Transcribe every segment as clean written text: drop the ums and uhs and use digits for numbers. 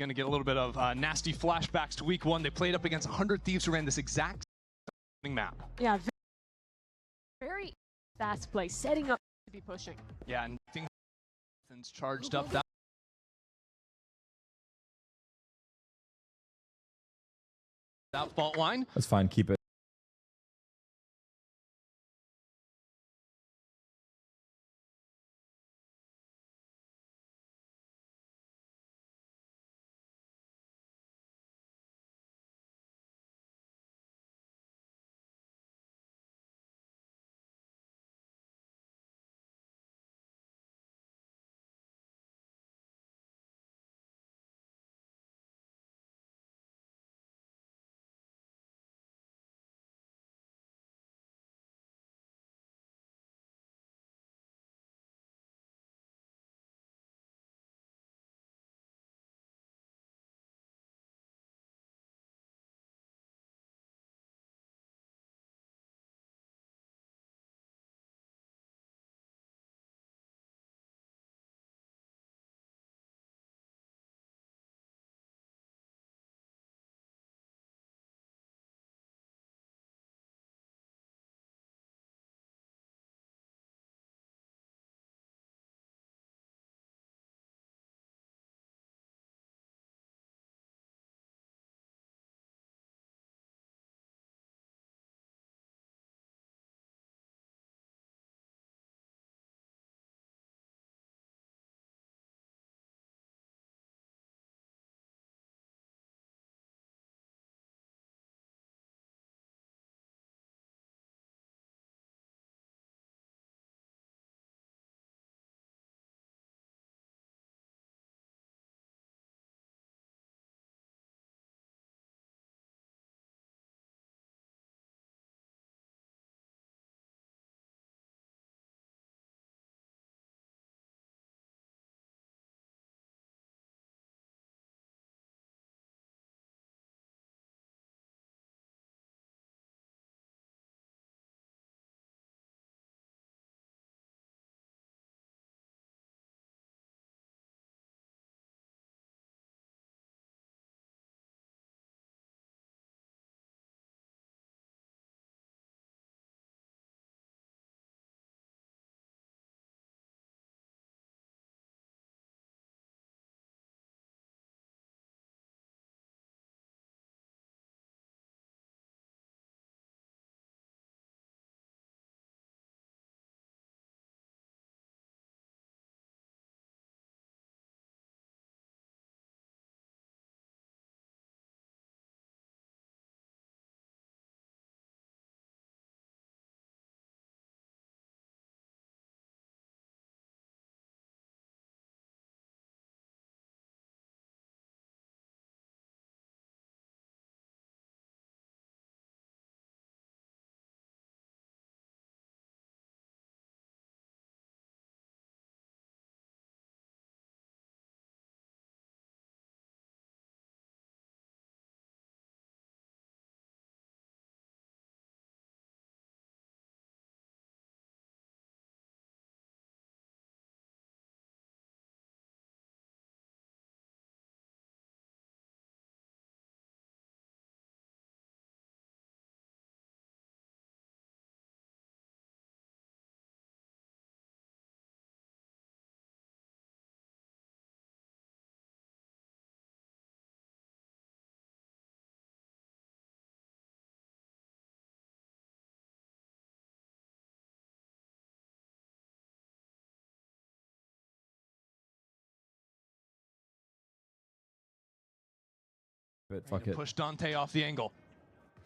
going to get a little bit of nasty flashbacks to week 1. They played up against 100 Thieves who ran this exact map. Yeah, very fast play, setting up to be pushing. Yeah, and things charged up that fault line. That's fine, keep it. Fuck it. Push Dante off the angle.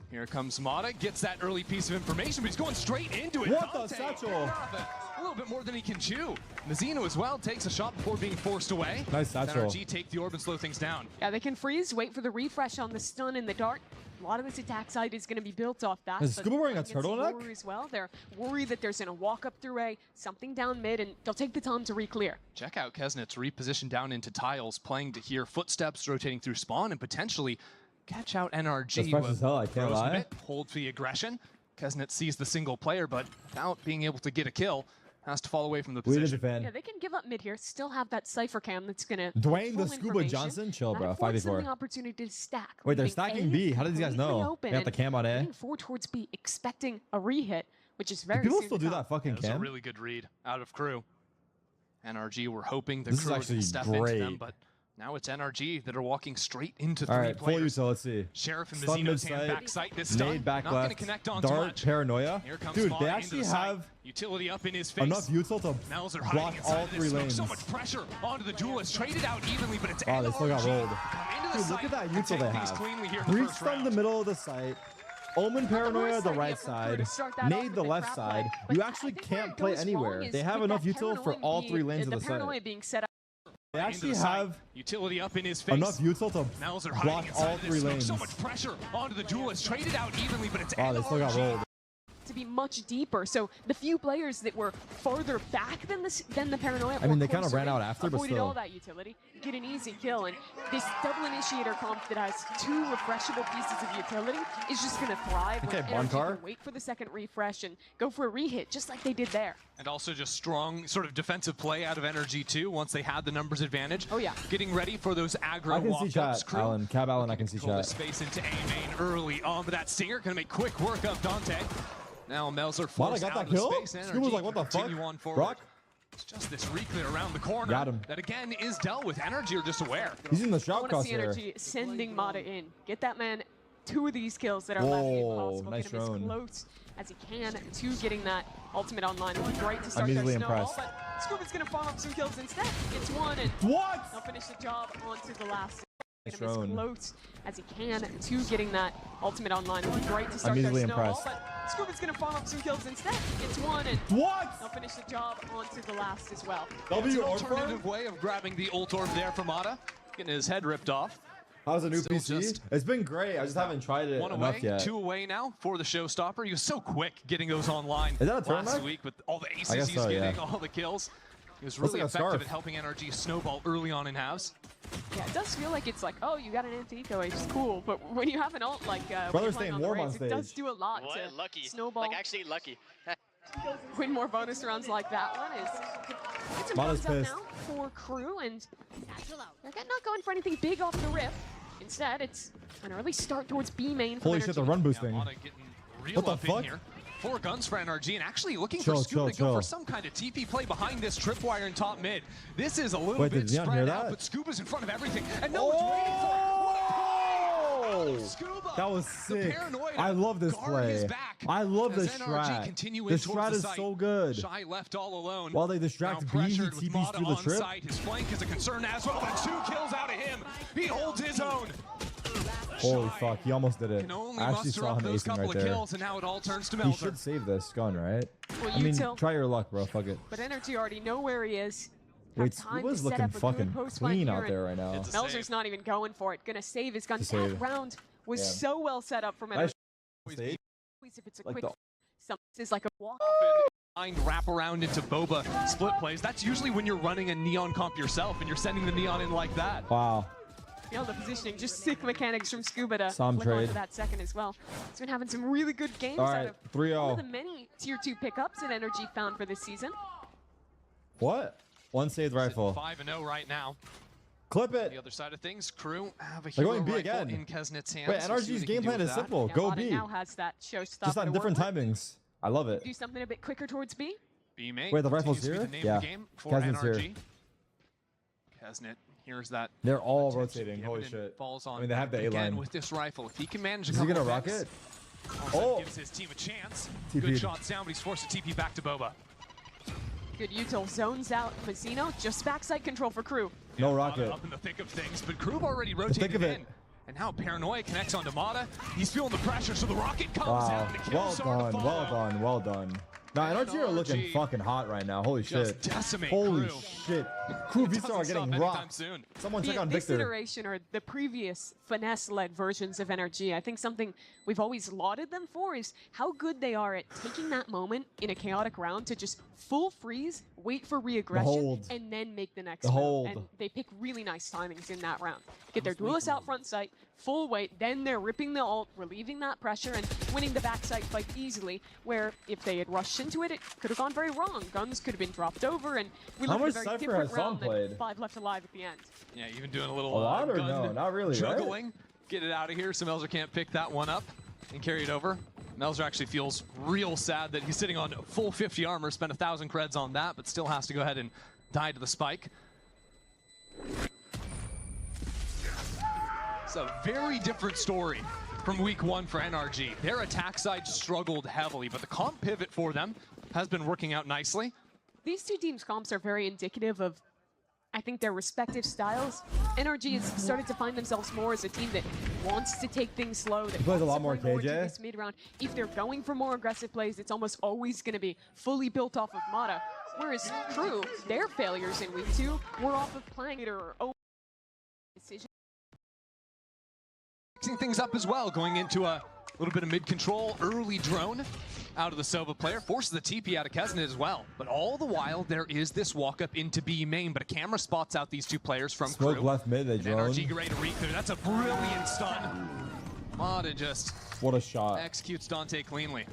Here comes Mata, gets that early piece of information, but he's going straight into it. What Dante, the satchel? A little bit more than he can chew. Mizzino as well takes a shot before being forced away. Nice satchel. NRG take the orb and slow things down. Yeah, they can freeze, wait for the refresh on the stun in the dark. A lot of this attack side is going to be built off that. Is Scuba wearing a turtleneck? As well. They're worried that there's going to walk up through something down mid, and they'll take the time to re-clear. Check out Kesnet's repositioned down into tiles, playing to hear footsteps rotating through spawn and potentially catch out NRG. That's fresh as hell, I can't lie. Hold for the aggression. Kesnet sees the single player, but without being able to get a kill. has to fall away from the We position. fan. Yeah, they can give up mid here, still have that Cypher cam that's going to Dwayne the Scuba Johnson? Chill, bro. 5v4. The opportunity to stack. Wait, they're leaving stacking A B. How did these guys completely know? open They got the and cam on A. moving forward towards B, expecting a re-hit, which is very Do people soon still to do come. that fucking That was a cam? really good read out of Crew. NRG were hoping the This is Crew would actually step into them, great. but now it's NRG that are walking straight into All 3 right, full players. util. Let's see. Sheriff and Stun Mazzino's mid hand side, back sight this time. Nade back Not going to left. connect on too Dart much. paranoia. Here comes Dude, Mata they into actually the site. have utility up in his face. enough util to Mel's are block hiding inside all of this 3 smoke. lanes. So much pressure onto the duelist. Traded out evenly, but it's Wow, they still got NRG. rolled. Come into the Dude, look site at that and util take they things have. cleanly here in the Breach first stun round. the middle of the site. Omen paranoia the right side. Nade the left side. You actually can't play anywhere. They have enough util for all 3 lanes of the paranoia site. being set up. They actually have utility up in his face. enough util to Mel's are block hiding inside all of this 3 smoke. lanes. So much pressure onto the duelist. Traded out evenly, but it's Wow, they still got NRG. rolled. To be much deeper, so the few players that were farther back than the paranoia. I mean, or they kinda closer ran in out after, but avoided still. all that utility, get an easy kill, and this double initiator comp that has 2 refreshable pieces of utility is just going to thrive. Okay, when NRG Bonkar. can wait for the second refresh and go for a re-hit, just like they did there. And also just strong sort of defensive play out of NRG too, once they had the numbers advantage. Oh, yeah. Getting ready for those aggro I can see walk-ups. chat, Crew Alan. Cab Alan, I looking can see to pull chat. the space into A main early on, but that Stinger gonna make quick work of Dante. Now Melzer forced got out that of the kill? space. Scuba was NRG like, what the can continue fuck? on forward. Brock? It's just this reclear around the corner. Got him. That again is dealt with. NRG are just aware. He's in the I shot want to see crosshair. NRG sending Mata in. Get that man 2 of these kills that are left Whoa, impossible. nice Get him as drone. close as he can to getting that ultimate online. It would be great to start I'm their easily snowball, impressed. but Scuba's going to farm up some kills instead. It's 1, and What? they'll finish the job onto the last. Get Nice him as drone. close as he can to getting that ultimate online. It would be great to start easily their snowball, impressed. but Scuba's going to farm up some kills instead. It's 1, and What? they'll finish the job onto the last as well. It's W an orb farm? alternative way of grabbing the ult orb there for Mata. Getting his head ripped off. How's a new Still PC? just- It's been great. I just haven't tried it 1 enough away, yet. 2 away now for the showstopper. He was so quick getting those online Is that a last turtleneck? week with all the aces guess he's so, getting, yeah. all the kills. He was Looks really like a effective scarf. at helping NRG snowball early on in halves. Yeah, it does feel like it's like, oh, you got an anti-eco, it's cool. But when you have an ult like when Brother you're staying playing on the warm on Rays, it does stage. do a lot What? to Lucky. snowball. Like, actually lucky. Win more bonus rounds like that one is. Get some Mata's bones up pissed. now for Crew, and they're not going for anything big off the rip. Instead, it's an early start towards B main. Holy shit, the run Yeah, boosting. Mata getting real What the up in fuck? here. 4 guns for NRG and actually looking Chill, for Scuba to chill, go for chill. some kind of TP play behind this tripwire in top mid. This is a little Wait, bit did Neon hear spread out, that? but Scuba's in front of everything. And no one's waiting for it. What a play! Oh! Scuba. That was The sick. paranoia I love this guard his play. back I love as the NRG strat. continue The in towards strat the is site. so good. Shy left all alone. While they distract Now B, he pressured with TPs Mata through the on trip. site. His flank is a concern as well, but 2 kills out of him. He holds his own. Holy Shy fuck, he almost did it. can only I actually muster saw up him those acing couple right of there. kills, and now it all turns to He Melzer. should save this gun, right? Well, I mean, util, try your luck, bro. Fuck it. but NRG already know where he is. Wait, Have time Scuba's to set looking up a good fucking post-fight clean here, out and there right now. It's a Melzer's save. not even going for it. Gonna save his gun. It's That a save. round was Yeah. so well set up from Nice NRG. stage. If it's a Like quick, the- some is like a walk. Mind wrap around into Boba split plays. That's usually when you're running a Neon comp yourself and you're sending the Neon in like that. Wow. You know, the positioning, just sick mechanics from Scuba to Some flip onto trade. that second as well. He's been having some really good games All out right, of 3-0. one of the many tier 2 pickups that NRG found for this season. What? One saved rifle. 5-0 right now. Clip The it. other side of things, Crew have a They're hero going B rifle again. in Kesnet's hands. Wait, We'll see NRG's what he game can do plan with is that. simple. Yeah, Go Lada B. now has that showstopper Just on to different work with. timings. I love it. Do something a bit quicker towards B. B main Wait, the rifle's continues to be here? the name of the Yeah. game for Kesnet's here. NRG. Kesnet here's that. They're all attention rotating. given Holy and shit. Falls on I mean, they have the again A-line. with this rifle. If he can manage a Is he couple gonna of hits, rocket? also Oh. gives his team a chance. TP'd. Good shots down, but he's forced to TP back to Boba. Good util zones out Mazzino. Just backside control for Crew. No Mata rocket. up in the thick of things, but Crew already thick rotated of it. in. And now Paranoia connects onto Mata. He's feeling the pressure, so the rocket comes Wow. out. And the kills Well are to done. follow. Well done. Well done. Now, NRG are looking NRG fucking hot right now. Holy Just shit. decimate Holy Crew. shit. Crew It Vista doesn't are stop getting anytime rocked. soon. Someone check on This Victor. iteration or the previous finesse-led versions of NRG, I think something we've always lauded them for is how good they are at taking that moment in a chaotic round to just full freeze, wait for re-aggression, hold. and then make the next The move. hold. And they pick really nice timings in that round. Get their duelists out front sight, full wait, then they're ripping the ult, relieving that pressure, and winning the backside fight easily, where if they had rushed rush into it, it could have gone very wrong. Guns could have been dropped over, and we How looked much at a very Cypher different has Sam round than played? 5 left alive at the end. Yeah, even doing a little A lot or gun no? Not really, right? juggling. Get it out of here so Melzer can't pick that one up and carry it over. Melzer actually feels real sad that he's sitting on full 50 armor, spent 1,000 creds on that, but still has to go ahead and die to the spike. It's a very different story from week 1 for NRG. Their attack side struggled heavily, but the comp pivot for them has been working out nicely. These two teams' comps are very indicative of, I think, their respective styles. NRG has started to find themselves more as a team that wants to take things slow, that plays a wants lot to more play more into KJ. this mid-round. If they're going for more aggressive plays, it's almost always going to be fully built off of Mata. Whereas Crew, their failures in week 2 were off of playing it or decision. Mixing things up as well, going into a little bit of mid-control, early drone out of the Sova player, forces the TP out of Kesnet as well. But all the while, there is this walk-up into B main, but a camera spots out these two players from Smoke Crew. left mid, they drone. NRG great to reclear. That's a brilliant stun. Mata just What a shot. executes Dante cleanly.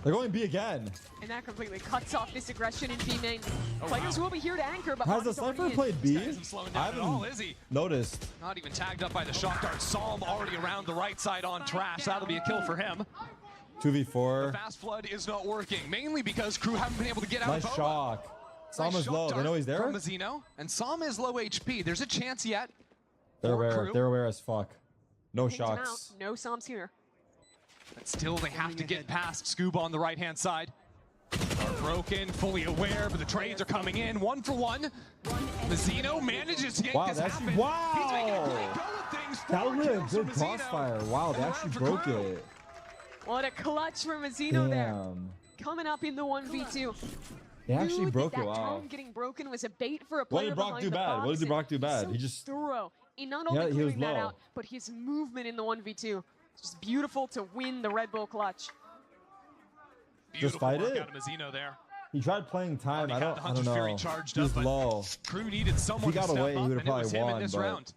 They're going B again. And that completely cuts off this aggression in B main. Players will be here to anchor, but Has the Mata's already Cypher in. played B? This guy isn't slowing I down at all, haven't is he? noticed. Not even tagged up by the shock dart. Psalm already around the right side on Trash. That'll be a kill for him. 2v4. Fast flood is not working, mainly because Crew haven't been able to get out Nice of Boba. shock. Sam Nice is shock low. They dart know he's there? from Mazzino, and Sam is low HP. There's a chance yet. They're for aware. Crew. They're aware as fuck. No Pinged him out. shocks. No Psalms here. But still, they have to get past Scuba on the right-hand side. Are broken, fully aware, but the trades are coming in. 1 for 1. Mazzino manages to get Wow, this that's happen. wow. He's making a great go of things. That 4 was a kills for good Mazzino. crossfire. Wow, they And actually one for broke Crew. it. What a clutch from Mazzino there. Damn. Coming up in the 1v2. They actually Knew broke that it. that Wow. drone getting broken was a bait for a What player did Brock behind do the bad? box, What did and Brock do he's bad? so He just- thorough in not Yeah, only he was clearing that low. out, but his movement in the 1v2. It's just beautiful to win the Red Bull clutch. Beautiful fight work it. out of Mazzino there. He tried playing time. Already I had don't the Hunter's know. Fury charged He's up, but low. Crew needed someone If he got to step away, he up, would've and it was probably him in won, this but round.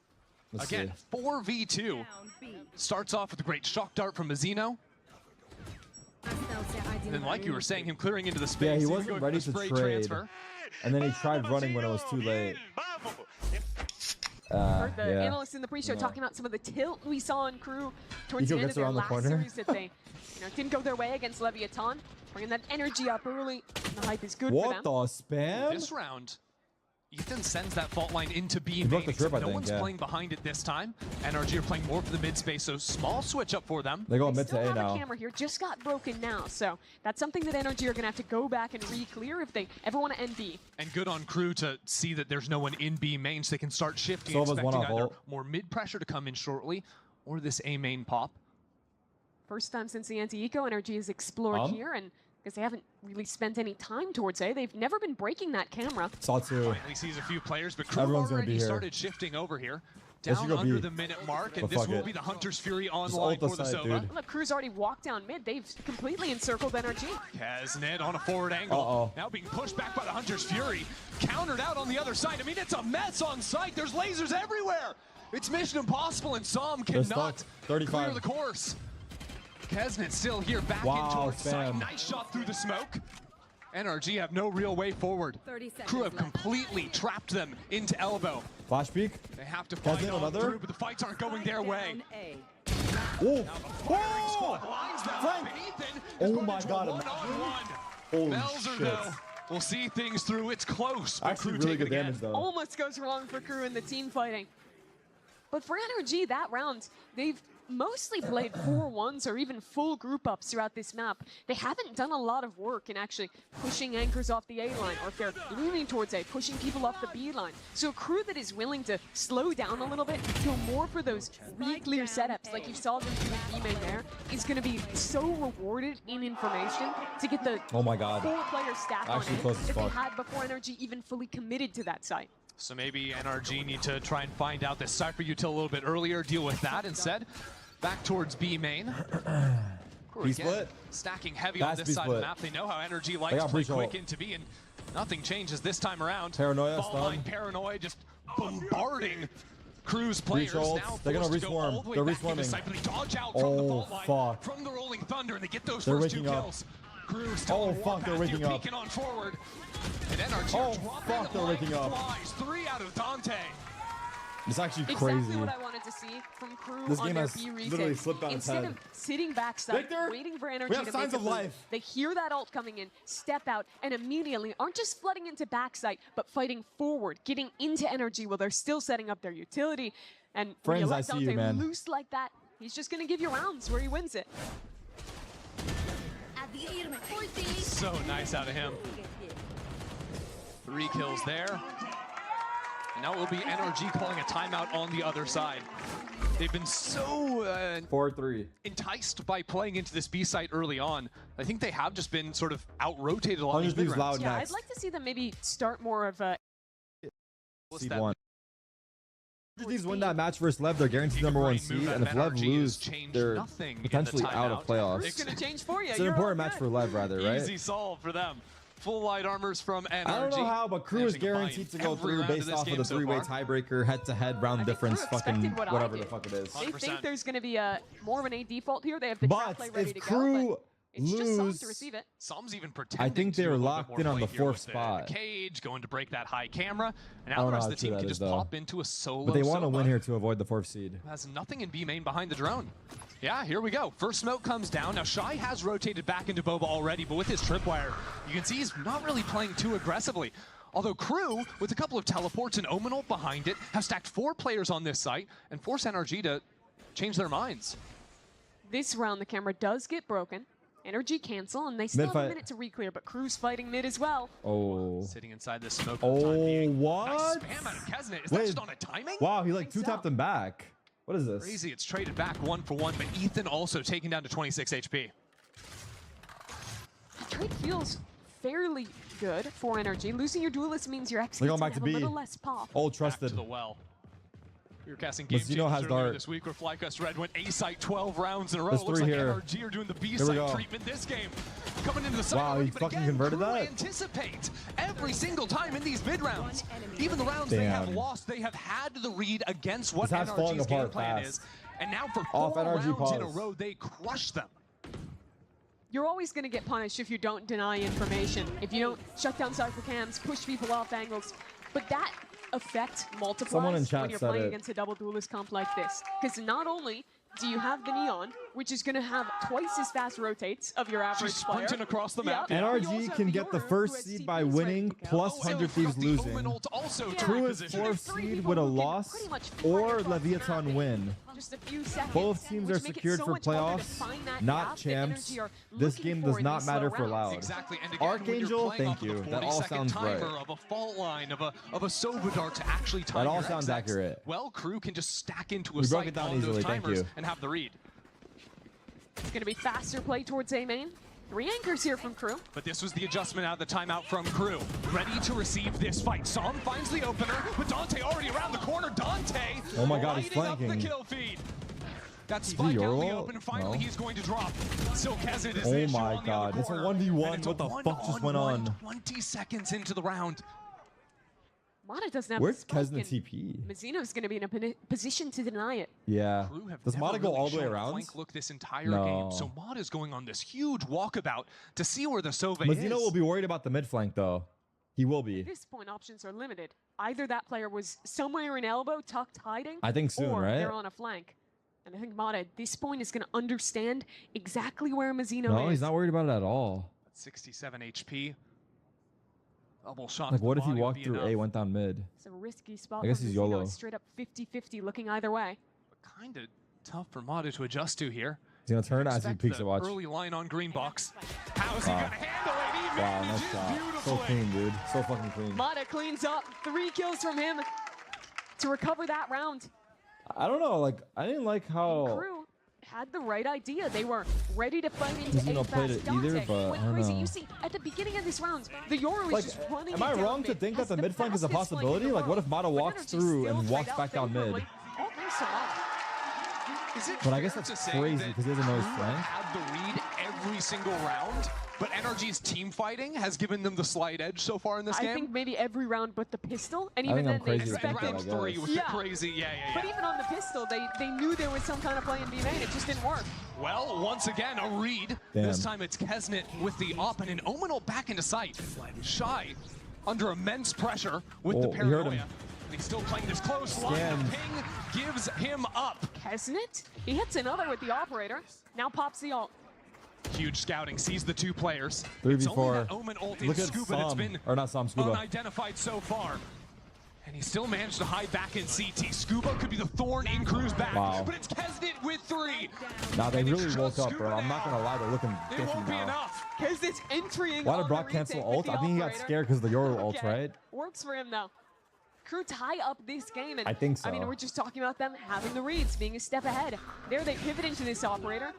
Let's Again, see. 4v2. Starts off with a great shock dart from Mazzino. And then, like you were saying, him clearing into the space. Yeah, he even wasn't going for ready the to spray trade. transfer. And then he tried running when it was too late. Heard the Yeah. analysts in the pre-show No. talking about some of the tilt we saw in Crew towards Eco the end of gets their around the last corner. series that they didn't go their way against Leviathan. Bringing that energy up early. The hype is good for What them. the spam? This round, Ethan sends that fault line into B broke main. the trip, I No think, one's yeah. playing behind it this time. NRG are playing more for the mid space, so small switch up for them. They go They mid still to A have a now. camera here, just got broken now, so that's something that NRG are going to have to go back and re-clear if they ever want to end B. And good on Crew to see that there's no one in B main, so they can start shifting, Sova's one expecting off either ult. more mid pressure to come in shortly, or this A main pop. First time since the anti-eco, NRG has explored here, and because they haven't really spent any time towards A, they've never been breaking that camera. Saw two. Finally sees a few players, but Crew Everyone's gonna be already here. started shifting over here. Let's Down go under B. the minute mark, and But this fuck will it. be the Hunter's Fury Just online ult the for the side, Sova. dude. Look, Crew's already walked down mid. They've completely encircled NRG. Kesnet on a forward angle. Uh-oh. Now being pushed back by the Hunter's Fury. Countered out on the other side. I mean, it's a mess on site. There's lasers everywhere. It's mission impossible, and Psalm They're cannot stuck. 35. clear the course. Kesnet still here, back Wow, in towards site. spam. Nice shot through the smoke. NRG have no real way forward. 30 seconds Crew have left. completely trapped them into elbow. Flash peek. They have to fight Kesnet, on another? through, but the fights aren't going their way. Down A. Oh. Firing squad lines that Frank. up, and Ethan Oh is going my into God, a one-on-one. Holy Melzer, shit. though, will see things through. It's close, but Actually, Crew really take good it again. damage though. Almost goes wrong for Crew in the team fighting. But for NRG, that round, they've mostly played 4-1s or even full group ups throughout this map. They haven't done a lot of work in actually pushing anchors off the A line, or if they're leaning towards A, pushing people off the B line. So a Crew that is willing to slow down a little bit, go more for those re-clear setups like you saw them do with B-main there, is going to be so rewarded in information to get the Oh my God. 4-player stack on Actually it close as that they fuck. had before NRG even fully committed to that site. So maybe NRG need to try and find out this Cypher util a little bit earlier, deal with that instead. Back towards B main. Crew B again, split. stacking heavy on That's this B side of split. the map. They know how NRG likes got to play breach quick ult. into B, and nothing changes this time around. Paranoia Ball line stun. Paranoia just bombarding Crew's players. ults. Now They're gonna forced to go reswarm. all the way They're back into reswarming. sight, but they dodge out from the Oh, fault line, fuck. from the rolling thunder, and they get those They're first two waking up. kills. Crew still Oh fuck, they're waking up. peeking on forward. And NRG Oh dropping fuck, they're like waking up. flies. 3 out of Dante. It's actually Exactly crazy. what I wanted to see from Crew This on game their has B literally retake. flipped on its Instead head. of sitting backside, Victor, waiting for energy we have to signs make of a move, life. they hear that ult coming in, step out, and immediately aren't just flooding into backside, but fighting forward, getting into energy while they're still setting up their utility. And when you Friends, I let see Dante you, man. loose like that, he's just going to give you rounds where he wins it. So nice out of him. 3 kills there. And now it will be NRG calling a timeout on the other side. They've been so 4-3. enticed by playing into this B site early on. I think they have just been sort of out-rotated a lot of these mid-rounds. Loud Yeah, next. I'd like to see them maybe start more of a... Seed 1. If these win that match versus Lev, they're guaranteed #1 seed, and if Lev lose, they're potentially out of playoffs. It's going to change for you. It's an important match for Lev, rather, right? Easy solve for them. Full light armors from NRG. I don't know how, but Crew is guaranteed to go through based off of the 3-way tiebreaker, head-to-head round difference, fucking whatever the fuck it is. They think there's going to be more of an A default here. They have the trap But play ready if to Crew go. It's just Psalms to lose, receive it. Psalms even pretending I think to they're do a little locked bit in more on the play here 4th with spot. The cage going to break that high camera, and I now don't the know rest how of the true team that can is, just though. pop into a solo. But they want to Sova. win here to avoid the 4th seed. Has nothing in B main behind the drone. Yeah, here we go. First smoke comes down. Now Shy has rotated back into Boba already, but with his tripwire, you can see he's not really playing too aggressively. Although Crew, with a couple of teleports and Omen ult behind it, have stacked 4 players on this site and force NRG to change their minds. This round, the camera does get broken. Energy cancel, and they still have a minute to re-clear, but Crew's fighting mid as well. Oh. Sitting inside this smoke. Oh, what? Nice spam out of Kesnet. Is that just on a timing? Wow, he like 2-tapped him back. What is this? Crazy, it's traded back 1 for 1, but Ethan also taken down to 26 HP. The trade feels fairly good for Energy. Losing your duelist means your X They're gets going back have to a B. little less pop. Oh, Back to trusted. the well. We were casting game Mazino has earlier dart. this week where Flycust Red went A site 12 rounds in a row. There's Looks 3 like here. NRG are doing the B we site go. treatment this game. Coming into the site Wow, already, he but fucking again, converted Crew that? anticipate every single time in these mid rounds. Even the rounds they have Damn. lost, they have had the read against what This has fallen NRG's game apart plan fast. is. And now for Off 4 NRG rounds in a pause. row, they crush them. You're always going to get punished if you don't deny information, if you don't shut down cypher cams, push people off angles. But that effect multiplies Someone in chat when you're said playing it. against a double duelist comp like this. Because not only do you have the Neon, which is going to have twice as fast rotates of your average She's player. sprinting across the map. Yeah, but you also NRG have can the get the Yoru, first who has seed by TPs winning, ready to go. plus Oh, 100 forgot Thieves the losing. Omen ult also Yeah. Crew to is position. 4th Three seed people with a who can loss pretty much or fire across the Leviathan map. win. Just a few seconds, Both teams are which make it secured so for much harder to playoffs, find that not gap that champs. Energy are This looking game for does in not these matter slow for rounds. Loud. Exactly, and again, when you're Archangel, playing thank off of you. the That all 40-second sounds right. timer of a fault line, of a Sova dart to actually time That all your sounds XX. accurate. Well, Crew can just stack into a We broke site it down on those easily, thank timers you. and have the read. It's going to be faster play towards A main. 3 anchors here from Crew. But this was the adjustment out of the timeout from Crew. Ready to receive this fight. Som finds the opener, but Dante already around the corner. Dante Oh my God, he's lighting up the flanking. kill feed. That spike out in the Yoru? open, finally No. he's going to drop. Still Kesnet is the Oh issue my on the God, other it's a corner. 1v1. And it's What a the fuck just went 1-on-1, on? 20 seconds into the round. Mata doesn't have Where's the spike, Kesna and TP? Mazino's going to be in a position to deny it. Yeah. Crew have Does never Mata go really all the way shown a around? flank look this entire No. game. So Mata's going on this huge walkabout to see where the Sova is. Mazino will be worried about the mid flank though. He will be. At this point, options are limited. Either that player was somewhere in elbow, tucked, hiding, I think soon, or right? they're on a flank. And I think Mata at this point is going to understand exactly where Mazino No, is. he's not worried about it at all. 67 HP. Double shot. Like, to the what if he body would walked be through enough. A, went down mid? It's a risky spot. I guess for he's Mazino. YOLO. It's straight up 50-50 looking either way. Kind of tough for Mata to adjust to here. He's gonna turn as he Expect peeks the to watch. early line on green box. How's he Wow. gonna handle it? He Wow, manages nice shot. So beautifully. clean, dude. So fucking clean. Mata cleans up. 3 kills from him to recover that round. I don't know. Like, I didn't like how. Crew had the right idea. They were ready to fight into Mazino A played fast. it either, Dante but went I don't crazy. know. You see, at the beginning of this round, the Yoru Like, is just running am it I down wrong to mid. think that Has the mid flank is a fastest flank in the possibility? Like, what if world. Mata But walks Energy through still and played walks out back down mid? favorably. Oh, nice to Mata. Is it But I fair guess that's to say crazy that because he doesn't know his Crew flank. had the read every single round, but NRG's team fighting has given them the slight edge so far in this game? I think maybe every round but the pistol, and I even think I'm then they crazy to think expected. that, I Round 3 guess. was Yeah. the crazy, yeah. But even on the pistol, they knew there was some kind of play in B main. It just didn't work. Well, once again, a read. Damn. This time it's Kesnet with the op, and an Omenal back into sight. Shy under immense pressure with the Oh, you heard him. paranoia. And he's still playing this close line. Scanned. The ping gives him up. Kesnet? He hits another with the operator. Now pops the ult. Huge scouting, sees the two players. 3v4. It's only that Omen ult in Look at Scuba that's Som, been or not Som, Scuba. unidentified so far. And he still managed to hide back in CT. Scuba could be the thorn in Crew's back. Wow. But it's Kesnet with 3. Nah, they And it's really just woke up, Scuba bro. I'm not gonna now. lie, they're looking It different won't be now. enough. Kesnet's entering Why on did the Brock retake cancel with ult? the I think he got operator. scared because of the Yoru ult, Okay. right? Works for him though. Crew tie up this game, and I think I mean, so. we're just talking about them having the reads, being a step ahead. There, they pivot into this operator,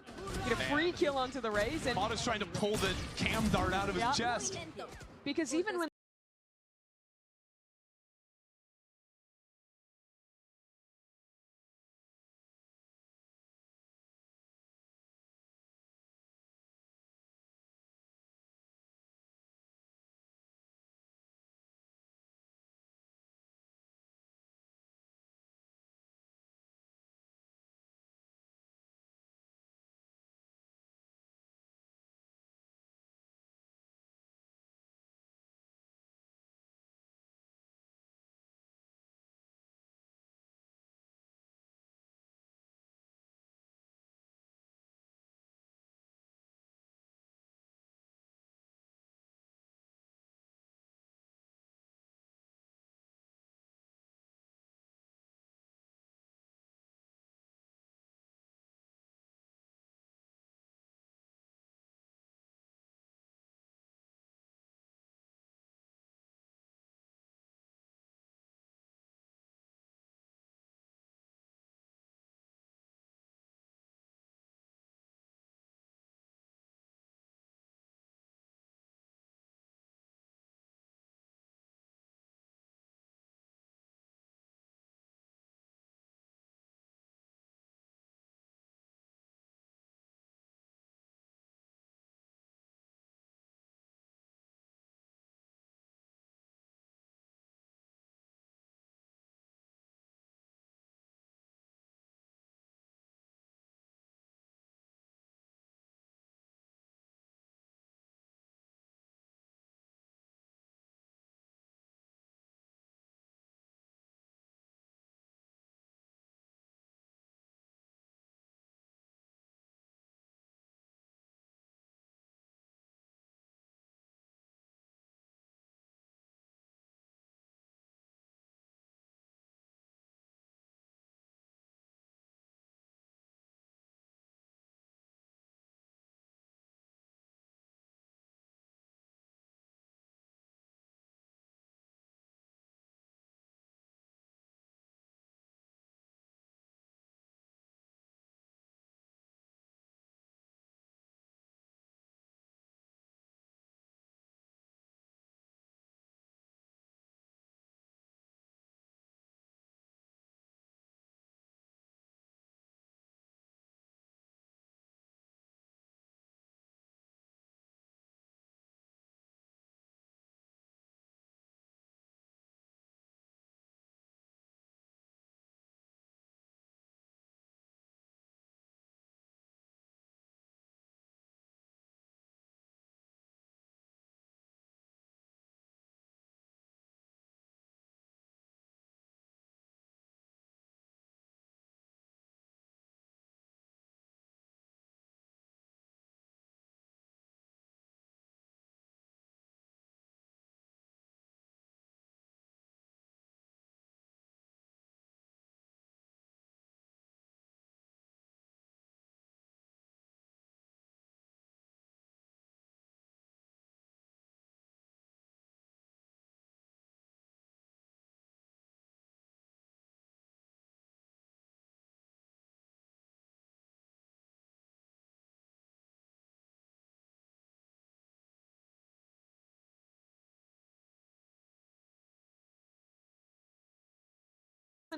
get a free kill onto the Raze, and Otto's trying to pull the cam dart out of his Yeah. chest. because even when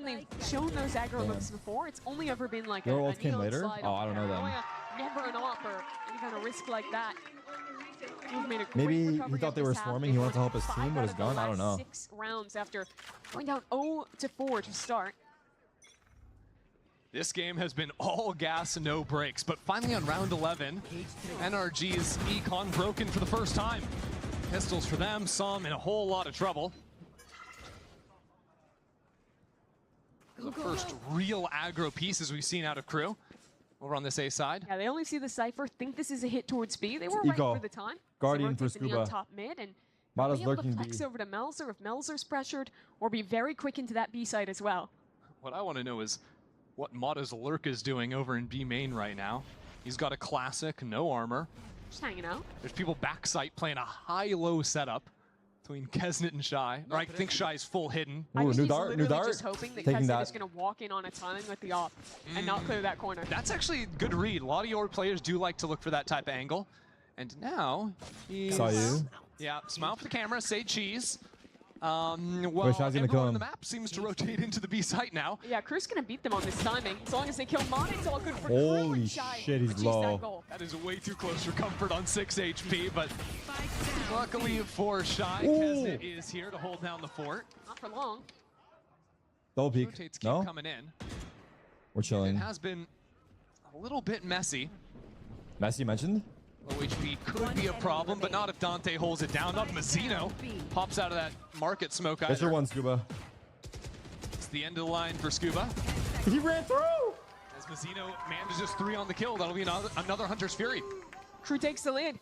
when they've shown those aggro looks before, it's only ever been like Your a ult came neon later? slide Oh, I don't know then. Never an op or any kind of risk like that. Made a great Maybe he recovery thought of they were this half. swarming. He wanted to help his 5 team with his out of the gun. I don't know. last 6 rounds after going down 0-4 to start. This game has been all gas and no brakes, but finally on round 11, NRG's econ broken for the first time. Pistols for them, some in a whole lot of trouble. The first real aggro pieces we've seen out of Crew over on this A side. Yeah, they only see the Cypher, think this is a hit towards B. They were Eco. right for the time. Guardian So for rotate the neon Scuba. top mid and Mata's be able to lurking flex B. over to Melzer if Melzer's pressured, or be very quick into that B side as well. What I want to know is what Mata's lurk is doing over in B main right now. He's got a classic, no armor. Just hanging out. There's people backside playing a high-low setup between Kesnet and Shy. Or I think Shy's full hidden. I Ooh, think new he's dart, new literally dart. just hoping that Taking Kesnet that. is going to walk in on a timing with the op and not clear that corner. That's actually a good read. A lot of your players do like to look for that type of angle. And now he's... Saw you. Yeah, smile for the camera, say cheese. Well, Shy's gonna everyone kill on him. the map seems to rotate into the B site now. Yeah, Crew's going to beat them on this timing. As long as they kill Mon, it's all good for Holy Crew and Shy. shit, he's achieves low. that goal. That is way too close for comfort on 6 HP, but luckily for Shy, Ooh. Kesnet is here to hold down the fort. Not for long. Double peek. Rotates keep No? coming in. We're It chilling. has been a little bit messy. Messi mentioned? Low HP could be a problem, but not if Dante holds it down. Not if Mazzino pops out of that market smoke That's your either. one, Scuba. It's the end of the line for Scuba. He ran through! As Mazzino manages 3 on the kill, that'll be another Hunter's Fury. Crew takes the lead.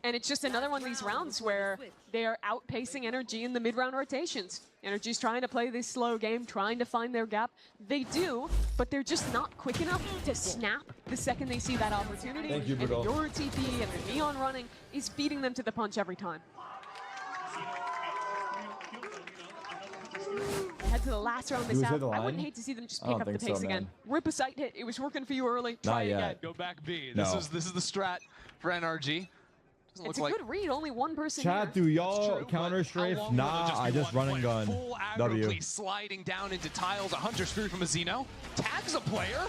And it's just another one of these rounds where they are outpacing Energy in the mid-round rotations. Energy's trying to play this slow game, trying to find their gap. They do, but they're just not quick enough to snap the second they see that opportunity. Thank you, and Brutal. your TP and the Neon running is beating them to the punch every time. Head to the last round this was half. hit the I wouldn't line? hate to see them just I pick don't up the think pace so, again. man. Rip a sight hit. It was working for you early. Try Not it yet. again. Go back B. No. This is the strat for NRG. Doesn't It's look a like good read. Only one person Chat, here. do it's y'all true, counter but how strafe? long will it Nah, just be I just one run and player? gun. Full aggro W. play sliding down into tiles. A Hunter's Fury from Mazzino. Tags a player.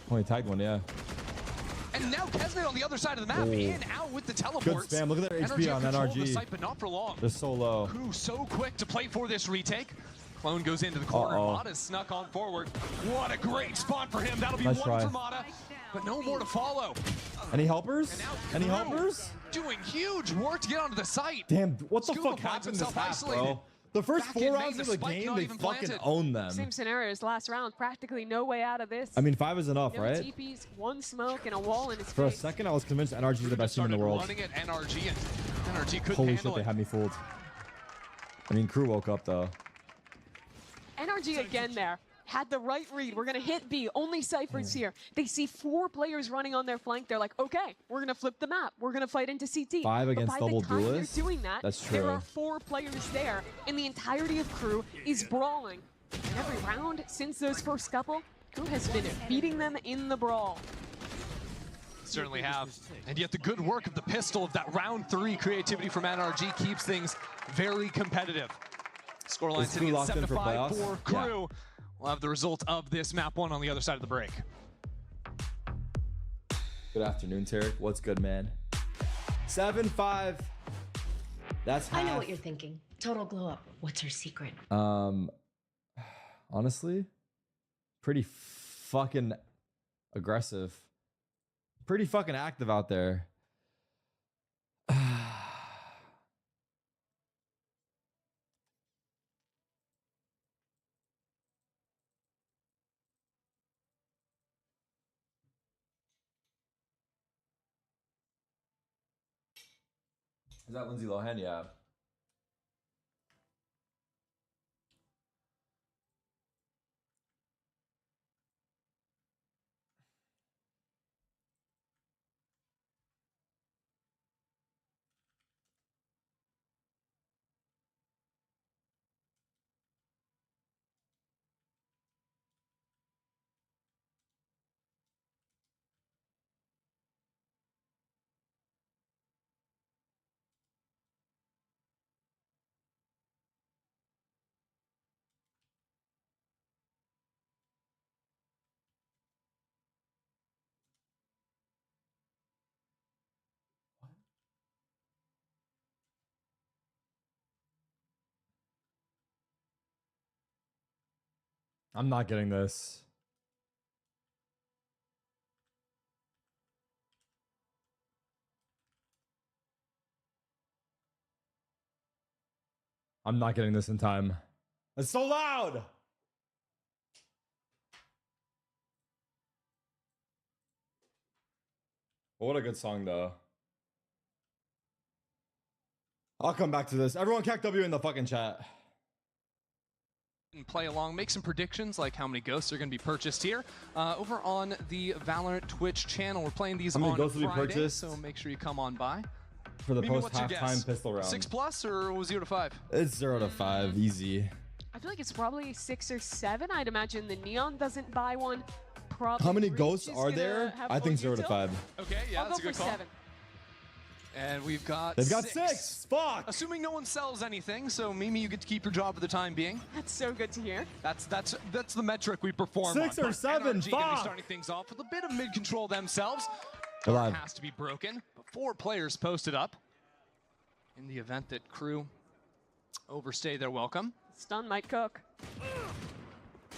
Only tagged one, yeah. And now Kesnet on the other side of the map. Ooh. In, out with the teleports. spam. Look at their HP have on control of the NRG. site, but not for long. They're so low. Crew so quick to play for this retake. Clone goes into the corner. Uh-oh. Mata's snuck on forward. What a great spot for him. That'll be Nice one try. for Mata, but no more to follow. Any helpers? And now Any Crew helpers? doing huge work to get onto the site. Damn, what the Scuba fuck finds happened this himself half, isolated. bro? The first Back 4 in rounds main, of the the spike game, not they even fucking planted. own them. Same scenario as last round. Practically no way out of this. I mean, 5 is enough, No right? TPs, one smoke, and a wall in his For a face. second, I was convinced NRG is the best team in the Started world. running at NRG, and NRG couldn't Holy handle shit, they it. had me fooled. I mean, Crew woke up, though. NRG again there. Had the right read. We're going to hit B. Only Cypher's here. They see 4 players running on their flank. They're like, okay, we're going to flip the map. We're going to fight into CT. 5 But against by double the time duelists? they're doing that, That's there true. are 4 players there, and the entirety of Crew is brawling. And every round since those first couple, Crew has been beating them in the brawl. Certainly have. And yet the good work of the pistol of that round 3 creativity from NRG keeps things very competitive. Scoreline Is sitting Crew at locked in 7-5 for playoffs? for Crew. We'll have the result of this map 1 on the other side of the break. Good afternoon, Tarek. What's good, man? 7-5. That's half. I know what you're thinking. Total glow up. What's her secret? Honestly, pretty fucking aggressive. Pretty fucking active out there. Is that Lindsay Lohan? Yeah. I'm not getting this. I'm not getting this in time. It's so loud. What a good song, though. I'll come back to this. Everyone, CAC W in the fucking chat. And play along, make some predictions like how many ghosts are going to be purchased here. Over on the Valorant Twitch channel, we're playing these on ghosts will be Friday, purchased? so make sure you come on by. For the Mimi, post what's your halftime guess? pistol round. 6+ or 0 to 5? It's 0 to 5, easy. I feel like it's probably 6 or 7. I'd imagine the Neon doesn't buy one. Probably How many Breach ghosts is are gonna there? have I one think 0 to util. 5. Okay, yeah, I'll that's go a good for call. 7. And we've got They've got 6. Fuck. Assuming no one sells anything, so Mimi, you get to keep your job for the time being. That's so good to hear. That's the metric we perform 6 on. or 7, NRG gonna be fuck. starting things off with a bit of mid-control themselves. They're live. Has to be broken, but 4 players posted up in the event that crew overstay their welcome. Stun might cook.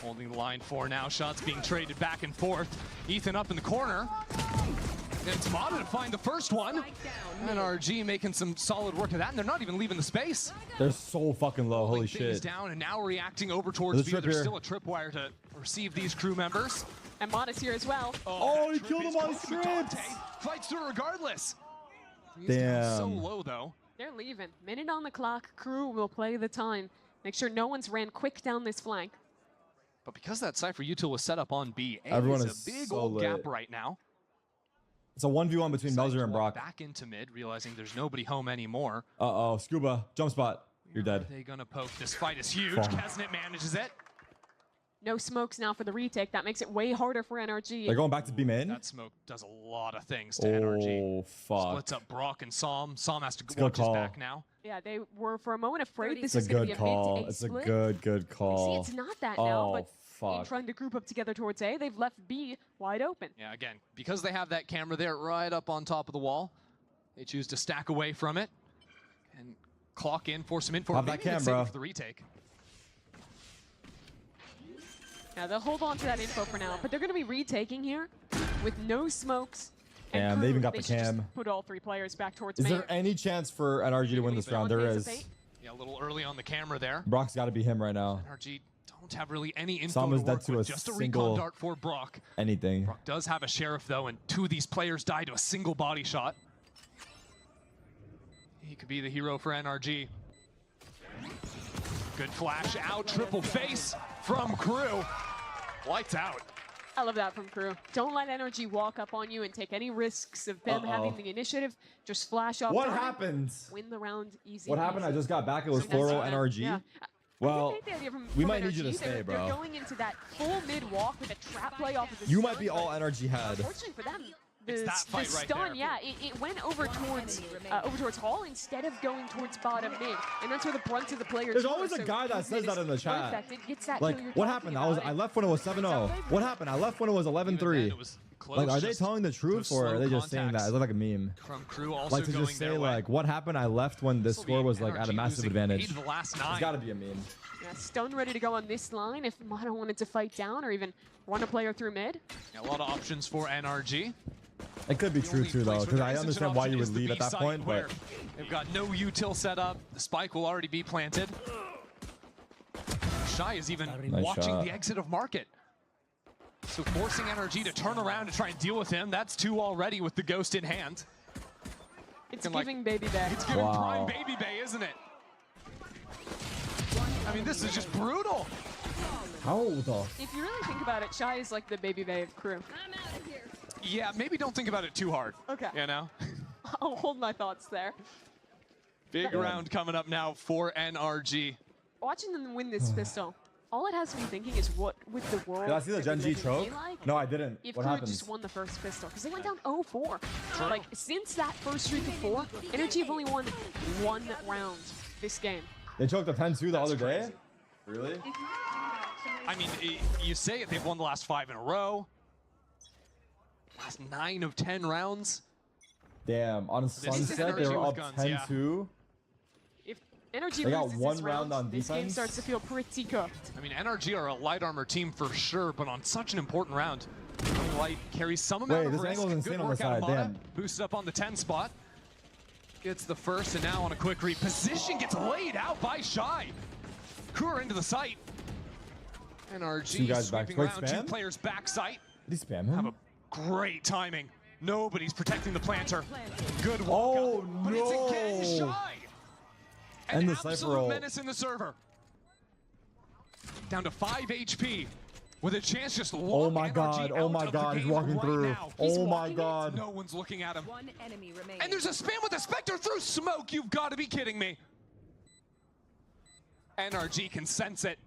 Holding the line for now. Shots being traded back and forth. Ethan up in the corner. And it's Mata to find the first one. NRG making some solid work of that, and they're not even leaving the space. They're so fucking low. Holy Things shit. down, and now reacting over towards There's a B. trip There's here. still a tripwire to receive these crew members. And Mata's here as well. Oh, that he trip killed is him on caught. strips. Dante fights through regardless. He's down so Damn. low, though. They're leaving. Minute on the clock. Crew will play the time. Make sure no one's ran quick down this flank. But because that Cypher util was set up on B, A Everyone is is a big so old gap lit. right now. It's a 1v1 between Decided Melzer to and walk Brock. back into mid, realizing there's nobody home anymore. Uh-oh. Scuba. Jump spot. You're dead. Are they gonna poke? This fight is huge. Fuck. Kesnet manages it. No smokes now for the retake. That makes it way harder for NRG. They're going back to B main? That smoke does a lot of things to NRG. Oh, fuck. Splits up Brock and Psalm. Psalm has to a good watch his call. back now. Yeah, they were for a moment afraid this It's was a going to good be a mid call. to A It's a split. good call. See, it's not that now, Oh, but in fuck. trying to group up together towards A, they've left B wide open. Yeah, again, because they have that camera there right up on top of the wall, they choose to stack away from it and clock in, force them in for Have maybe that even cam, save it bro. for the retake. Now they'll hold on to that info for now, but they're going to be retaking here with no smokes. And Damn, they even got they the should just cam. put all 3 players back towards Is main. there any chance for NRG to win this round? There is. Yeah, a little early on the camera there. Brock's got to be him right now. NRG don't have really any info Sam to is dead work to with. a Just a single- recon dart for Brock. Anything. Brock does have a sheriff though, and 2 of these players die to a single body shot. He could be the hero for NRG. Good flash out, triple face from crew. Lights out. I love that from crew. Don't let NRG walk up on you and take any risks of them having the initiative. Just flash off. What target, happened? Win the round easy. What happened? I just got back. It was 4-0 NRG. Yeah. Well, I think the idea from we from might need you to NRG, stay, they're bro. going into that full mid walk with a trap play off of the You stun, might be all but NRG had. unfortunately for them, It's the, that the fight right stun, there. yeah, it went over towards Hall instead of going towards bottom mid, and that's where the brunt of the players. There's were, always a so guy that his says mid that is in the chat. perfect. It gets that Like, kill you're what talking happened? about. I left when it was 7-0. What happened? I left when it was Even then, 11-3. it was close, Like, are they just telling the truth those or are slow they just saying that? contacts It looked like a meme. From crew also Like to going just say their way. like, what happened? I left when this This will be score was like at a NRG massive losing advantage. 8 of the last 9. It's got to be a meme. Yeah, stun ready to go on this line if Mata wanted to fight down or even run a player through mid. Yeah, a lot of options for NRG. It could be The true only too place though, where because there I isn't an understand why option you is would the leave B at that site, point, where but they've got no util set up. The spike will already be planted. Shy is even Nice watching shot. the exit of market. So forcing NRG to turn around to try and deal with him. That's 2 already with the ghost in hand. It's Looking like- giving baby back. It's giving Wow. prime Baby Bay, isn't it? I mean, this is just brutal. how the? If you really think about it, Shy is like the baby bay of crew. Yeah, maybe don't think about it too hard. Okay. You know? I'll hold my thoughts there. Big Yeah. round coming up now for NRG. Watching them win this pistol, all it has to be thinking is what would the world Did I see the that Gen we G live in trope? be like No, I didn't. if What crew happened? just won the first pistol? Because they went down 0-4. Like, since that first streak of 4, Energy have only won 1 round this game. They choked the 10-2 the other day. crazy. Really? I mean, you say it, they've won the last 5 in a row. Last 9 of 10 rounds. Damn. On is Sunset, they energy were with up guns, yeah. 10-2. Energy They got loses one this round on This game defense. starts to feel pretty cooked. I mean, NRG are a light armor team for sure, but on such an important round, Light carries some amount Wait, of this risk. angle is Good insane on the work out of side, Mata. damn. Boosted up on the 10 spot. Gets the first, and now on a quick reposition, gets laid out by Shy. Kura into the site. NRG Two guys back. sweeping Wait, around, spam? two players back site. Did he spam Have him? a great timing. Nobody's protecting the planter. Good walk Oh, out, but it's again no. Shy. And An the Cypher absolute ult. menace in the server. Down to 5 HP. With a chance just to walk Oh my NRG god, oh out my of the god, he's game walking right through. now. Oh my walking it? god. No one's looking at him. One enemy remaining. And there's a spam with the Spectre through smoke. You've got to be kidding me. NRG can sense it.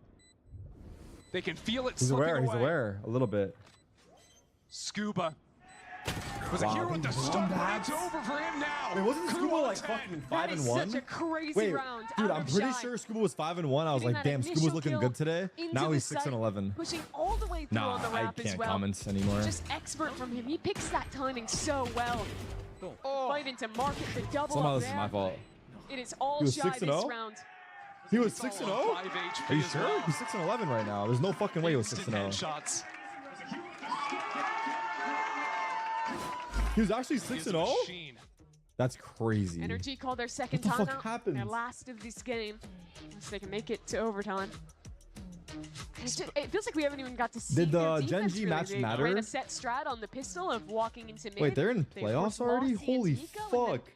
They can feel it He's slipping aware, away. he's aware a little bit. Scuba was a Wow, hero at the he won start, but that? it's over for him now. Wait, wasn't Kura Scuba on like 10. fucking That is 5-1? such a crazy Wait, round. dude, out I'm of pretty Shy. sure Scuba was 5-1. I was Getting like, that damn, Scuba's initial looking kill good today. into Now the he's site, 6-11. Pushing all the way through Nah, on the I ramp as can't well. comment anymore. Just expert from him. He picks that timing so well. Oh. Fight into market the double Somehow up this is there. my fault. It is all He was Shy 6 and this 0? round. He was 6-0? 5 HP Are you as sure? well. He's 6-11 right now. There's no fucking way he was Instant 6-0. headshots. He was actually He is a 6-0? machine. That's crazy. Energy called their second What the fuck timeout. happened? Their last of this game. Unless they can make it to overtime. It feels like we haven't even got to see Did the their defense, Genji really. match They matter? ran a set strat on the pistol of walking into mid. Wait, they're in They, of playoffs course, already? lost the Holy Antico, and then fuck.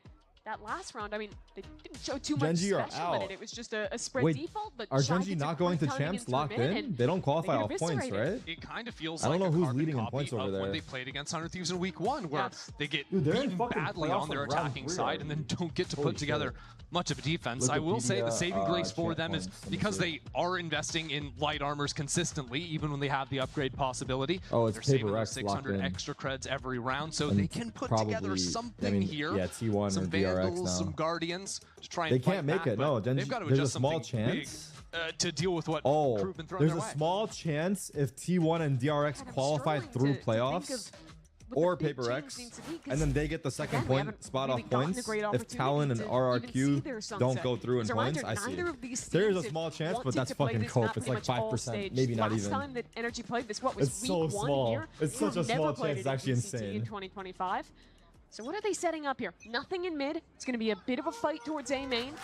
that last round, I mean, they didn't show too much Genji are special in out. it. It was just a spread Wait, default, but Are Shy Genji gets a not going to quick timing champs into a locked mid, in? and They don't qualify get off points, eviscerated. right? It kind of feels I don't like know a who's carbon leading in copy points over of when there. they played against 100 Thieves in week 1, where Yes. they get Dude, they're in beaten fucking badly playoffs on their like round attacking 3 side and then don't get to Holy put together shit. much of a defense. I will say the Wikipedia, saving grace for champ them is points. Let me because see. they are investing in light armors consistently, even when they have the upgrade possibility. Oh, it's They're saving Paper those X locked 600 in. extra creds every round, so And they can put together probably- something I mean, here. yeah, T1 some or DRX Vandals, now. some Guardians to try and They fight can't make back, it, but no. Genji, they've got to there's a adjust small something big, chance. to deal with what Oh, Crew have been throwing there's their a way. small chance if T1 and DRX God, I'm qualify struggling through to think playoffs of what the or big Paper change X, needs to be, 'cause and then they get the second again, we point haven't spot really off gotten a points. great If opportunity Talon and to even see RRQ their don't sunset. go through in As a points, reminder, I see. neither of these There is teams a small have chance, but wanted that's to play fucking this cope. map It's pretty like much all 5%, stage. maybe not Last even. time that Energy played this, what was It's week so 1 small. here? It's They have such a never small played chance. it It's actually in VCT insane. in 2025. So what are they setting up here? Nothing in mid. It's going to be a bit of a fight towards A main.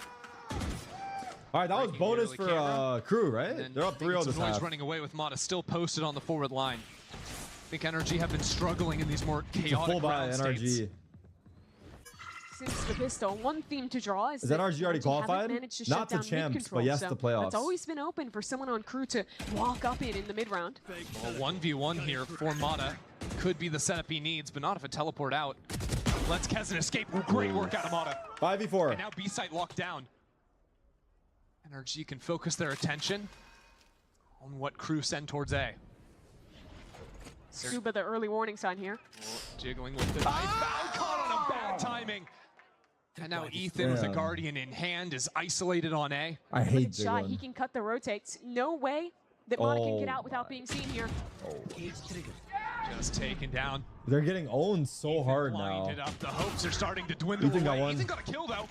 All right, that was Breaking bonus near for the camera. Crew, And right? then They're up 3-0 some this noise half. running away with Mata still posted on the forward line. I think NRG have been struggling in these more It's a chaotic full buy round NRG. states. Since the pistol, one theme to draw is Is that NRG already haven't qualified? managed to Not shut to down champs, mid-control, but yes so to playoffs. It's always been open for someone on Crew to walk up in the mid-round. A 1v1 here for Mata. Could be the setup he needs, but not if a teleport out. Lets Kezen escape. Great work out of Mata. 5v4. And now B site locked down. NRG can focus their attention on what Crew send towards A. Scuba, the early warning sign here. Jiggling with the knife. Foul caught on a bad timing. And now Ethan with the Damn. Guardian in hand is isolated on A. I Look hate at Shy, he Jiggling. can cut the rotates. No way that Mata can get Oh out without my. being seen here. Just taken down. They're getting owned so hard now. Blinded up. The hopes are starting to dwindle Ethan got away. one. Ethan got a kill though.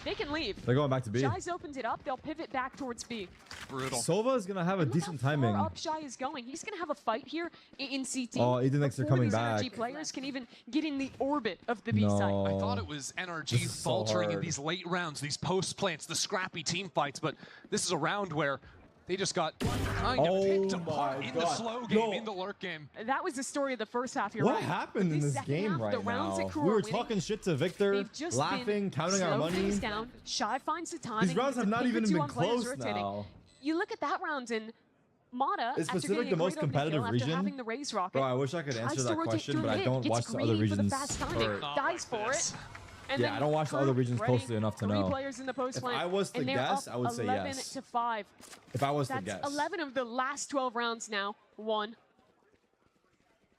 They can leave. They're going back to B. Shy's opened it up. They'll pivot back towards B. Brutal. Sova is gonna have a Look decent how timing. far up Shy is going. He's going to have a fight here in CT. Oh, Ethan thinks they're before coming these NRG back. players can even get in the orbit of the B site. No. I thought it was NRG This is so faltering in hard. these late rounds, these post plants, the scrappy team fights, but this is a round where they just got kind of Oh picked apart my in the God. slow game, No. in the lurk game. That was the story of the first half. You're What right. happened But in this second game half, the right rounds now? that Crew We are were winning, talking shit to Victor, they've just laughing, been counting our slow money. things down. Shy finds the timing. These rounds gets have a not pick or even two been on players close rotating. now. You look at that round and Mata, Is after Pacific getting the a most great opening competitive kill after region? having the raise rocket, Bro, I wish I could tries answer to that rotate question, through but I mid, don't gets watch the other greedy for regions. the fast timing, or- Not dies like for this. it. And Yeah, then I don't watch the Crew other regions ready, closely enough to 3 know. players in the post If lane, I was to and they're guess, up I would say 11 yes. to 5. If I was to That's guess. 11 of the last 12 rounds now. Won.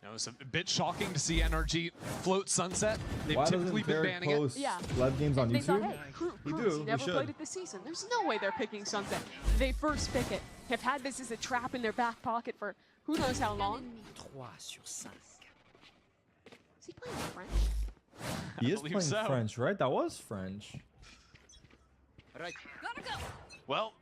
It was a bit shocking to see NRG float Sunset. They've Why typically doesn't been Derek banning it. post Yeah. live games on They thought, YouTube? hey, Crew, We Crews, do, we never should. played it this season. There's no way they're picking Sunset. They first pick it. Have had this as a trap in their back pocket for who knows how long. Is he playing French? He is believe playing so. French, right? That was French. Well,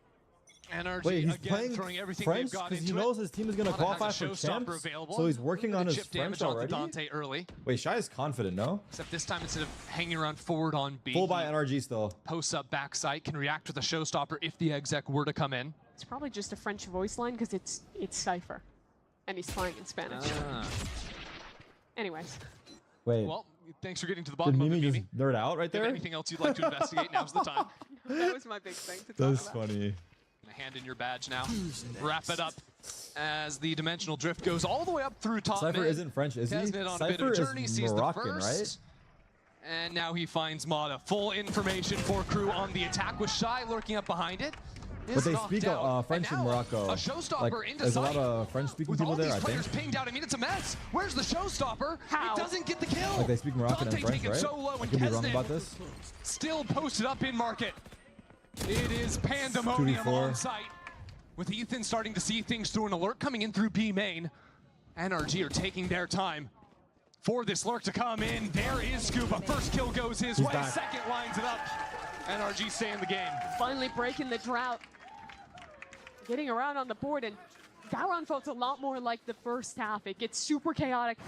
NRG Wait, he's again playing throwing everything French they've got because into he knows his team is going to Mata has a qualify for showstopper champs, available. so he's working on his chip French damage onto already. Dante early. Wait, Shy is confident, no? Except this time, instead of hanging around forward on B, Full by NRG still. posts up backside, can react with a showstopper if the exec were to come in. It's probably just a French voice line because it's Cypher, and he's playing in Spanish. Anyways, Wait, Well, thanks for getting to the did bottom of Mimi it, just Mimi. nerd out right If you there? have anything else you'd like to investigate, now's the time. that was my big thing to talk That's about. funny. Hand in your badge now. Wrap it up as the dimensional drift goes all the way up through top Cypher mid. isn't French, is he? Kesnet on a bit of Cypher a journey, is sees Moroccan, the first. right? And now he finds Mata. Full information for crew on the attack with Shy lurking up behind it. But they speak French in Morocco. A showstopper Like, into there's a lot sight. of French-speaking With people all there, these I players think. pinged out, I mean, it's a mess. Where's the showstopper? How? It doesn't get the kill. Like they speak Moroccan Dante and French, taken right? so low, I and could be wrong Kesnet about this. still posted up in market. It is pandemonium 2v4. on site. With Ethan starting to see things through an alert coming in through B main. NRG are taking their time for this lurk to come in. There is Scuba. First kill goes his way. back. Second lines it up. NRG stay in the game. Finally breaking the drought. Getting around on the board, and Valorant felt a lot more like the first half. It gets super chaotic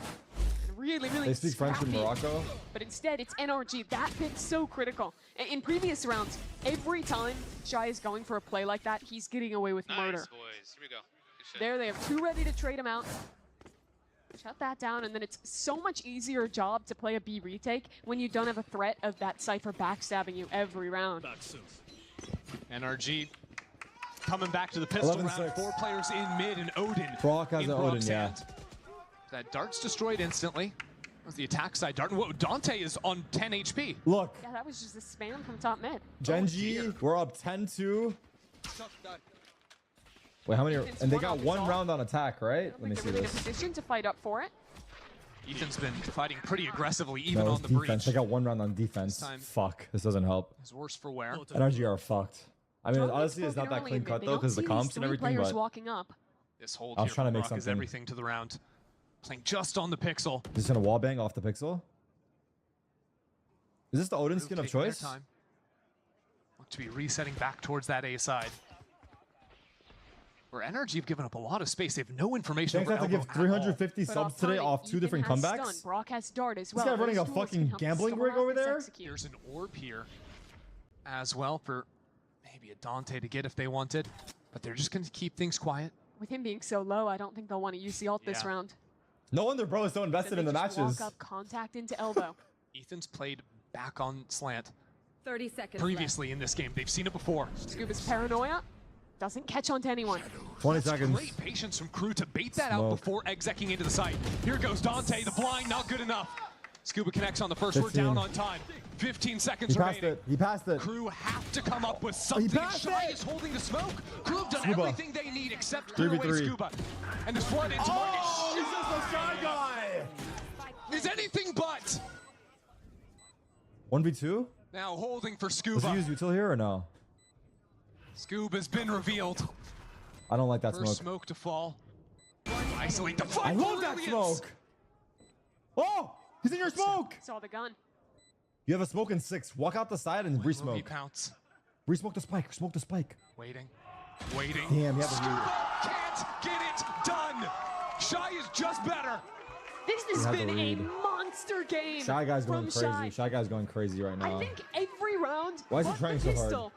and really They speak French in scrappy. Morocco. But instead, it's NRG. That pick's so critical. In previous rounds, every time Shy is going for a play like that, he's getting away with murder. Nice, boys. Here we go. Good shit. There, they have two ready to trade him out. Shut that down, and then it's so much easier job to play a B retake when you don't have a threat of that Cypher backstabbing you every round. NRG coming back to the pistol round. 11-6. 4 players in mid, and Odin. Brock has in an Brock's Odin, yeah. hand. That dart's destroyed instantly. That was the attack side dart. Whoa, Dante is on 10 HP. Look, Yeah, that was just a spam from top mid. Genji, we're up 10-2. Wait, how many? And they got one round on attack, right? Let me see They're really in a this. position to fight up for it. Ethan's been fighting pretty aggressively, even No, on it's the defense. breach. They got one round on defense. This time- Fuck, this doesn't help. Is worse for wear. NRG are fucked. I mean, Drone honestly, it's spoken not that early clean in cut mid. They though, don't because the see these comps and three everything. players But walking up. This hold I was here trying to from make Brock is something. everything to the round. Playing just on the pixel. just gonna wallbang off the pixel. Is this the Odin skin of Taking their choice? time. Look to be resetting back towards that A side. Where NRG have given up a lot of space. They have no information Thanks, over I have to Elbow give at all. 350 But subs today timing, off 2 Ethan different has comebacks. stun. Brock has dart as well. guy running Those a duels fucking can help gambling stall rig out over this there? execute. There's an orb here as well for maybe a Dante to get if they wanted. But they're just going to keep things quiet. With him being so low, I don't think they'll want to use the ult this Yeah. round. No wonder bro is so invested Then in the they just matches. walk up, contact into elbow. Ethan's played back on slant 30 seconds previously in this game. They've seen it before. Scuba's paranoia doesn't catch on to anyone. 20 That's seconds. great patience from crew to bait that out Smoke. before execing into the site. Here goes Dante, the blind, not good enough. Scuba connects on the first. We're 15. down on time. 15 seconds He passed remaining. it. He passed it. Crew have to come up with something. passed Shy it! is holding the smoke. Crew have done Scuba. everything they need except clear away 3v3. Scuba. And this flood into market. Oh, he's just a shy guy. Is anything but. 1v2? Now holding for Does he use Scuba. util here or no? Scuba's been revealed. I don't like that First smoke. smoke to fall. Isolate the I fight. love that smoke. Oh, he's in your smoke. Saw the gun. You have a smoke in 6. Walk out the side and He re-smoke. pounce. Re-smoke the spike. Smoke the spike. Waiting. Waiting. Damn, you have to Scuba can't get it done. Shy is just better. This has have to been a read. monster game. Shy Guy's going from crazy. Shy. Shy Guy's going crazy right now. I think every round. Why is he but trying the so hard? pistol,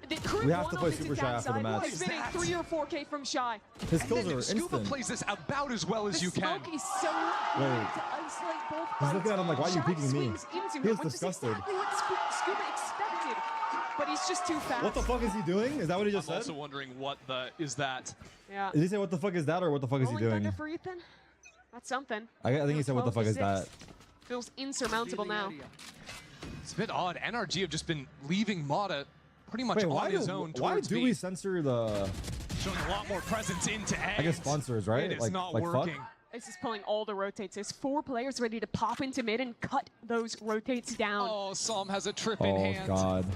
the crew We have won to on play this Super attack Shy after the side. match. It's been a What is 3 or 4K from Shy. His And kills then are Scuba instant. plays this about as well as The you can. smoke is so good Wait. to isolate both He's fights. looking at him like, why are you Shy peeking me? swings into He him, was which is disgusted. exactly what Scuba expected, but he's just too fast. What the fuck is he doing? Is that what he just I'm said? also wondering what the is that. Yeah. Did he say what the fuck is that or what the fuck is he Rolling doing? thunder for Ethan? That's something. I think he said what the 12 fuck to is that. 6. Feels insurmountable now. It's a bit odd. NRG have just been leaving Mata pretty much Wait, on why his do, own why towards do B. we censor the... Showing a lot more presence into A. I guess sponsors, right? It is Like- not like fuck? working. This is pulling all the rotates. There's 4 players ready to pop into mid and cut those rotates down. Oh, Psalm has a trip in Oh, hand. God.